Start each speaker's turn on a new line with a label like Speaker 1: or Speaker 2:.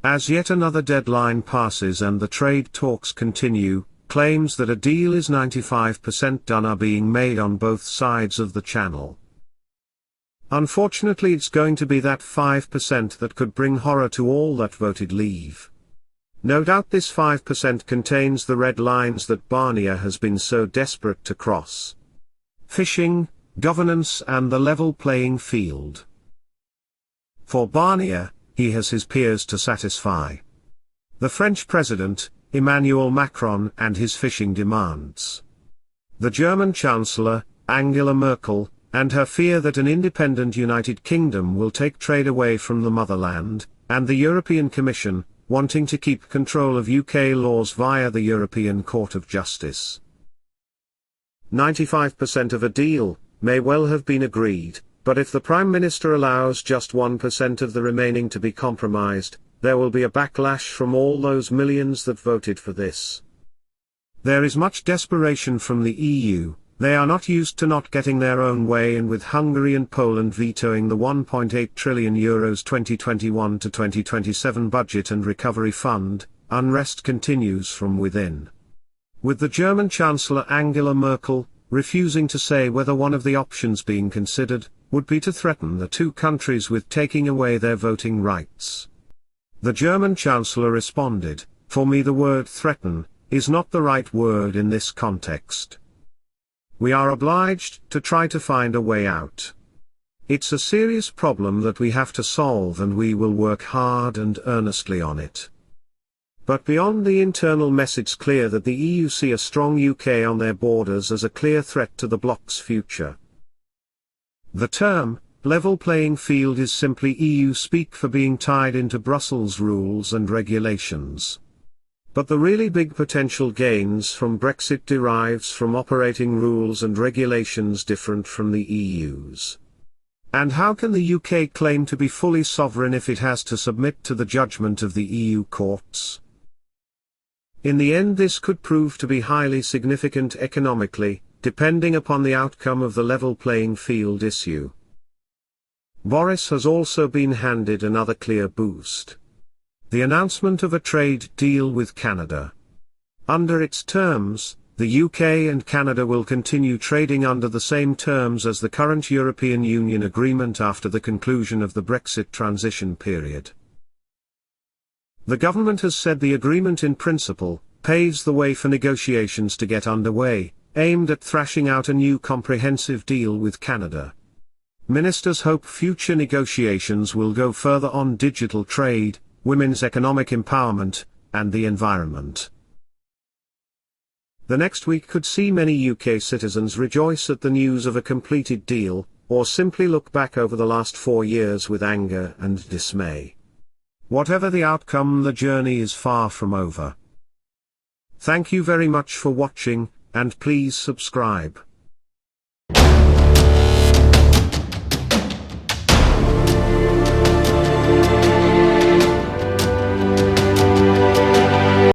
Speaker 1: As yet another deadline passes and the trade talks continue, claims that a deal is 95% done are being made on both sides of the channel. Unfortunately, it's going to be that 5% that could bring horror to all that voted leave. No doubt this 5% contains the red lines that Barnier has been so desperate to cross. Fishing, governance and the level playing field. For Barnier, he has his peers to satisfy. The French President, Emmanuel Macron, and his fishing demands. The German Chancellor, Angela Merkel, and her fear that an independent United Kingdom will take trade away from the motherland, and the European Commission, wanting to keep control of UK laws via the European Court of Justice. 95% of a deal may well have been agreed, but if the Prime Minister allows just 1% of the remaining to be compromised, there will be a backlash from all those millions that voted for this. There is much desperation from the EU. They are not used to not getting their own way, and with Hungary and Poland vetoing the €1.8 trillion 2021 to 2027 budget and recovery fund, unrest continues from within. With the German Chancellor Angela Merkel refusing to say whether one of the options being considered would be to threaten the two countries with taking away their voting rights. The German Chancellor responded, "For me the word threaten is not the right word in this context. We are obliged to try to find a way out. It's a serious problem that we have to solve and we will work hard and earnestly on it." But beyond the internal message, clear that the EU see a strong UK on their borders as a clear threat to the bloc's future. The term, level playing field, is simply EU speak for being tied into Brussels rules and regulations. But the really big potential gains from Brexit derives from operating rules and regulations different from the EU's. And how can the UK claim to be fully sovereign if it has to submit to the judgment of the EU courts? In the end, this could prove to be highly significant economically, depending upon the outcome of the level playing field issue. Boris has also been handed another clear boost. The announcement of a trade deal with Canada. Under its terms, the UK and Canada will continue trading under the same terms as the current European Union agreement after the conclusion of the Brexit transition period. The government has said the agreement in principle paves the way for negotiations to get underway, aimed at thrashing out a new comprehensive deal with Canada. Ministers hope future negotiations will go further on digital trade, women's economic empowerment, and the environment. The next week could see many UK citizens rejoice at the news of a completed deal, or simply look back over the last 4 years with anger and dismay. Whatever the outcome, the journey is far from over. Thank you very much for watching, and please subscribe.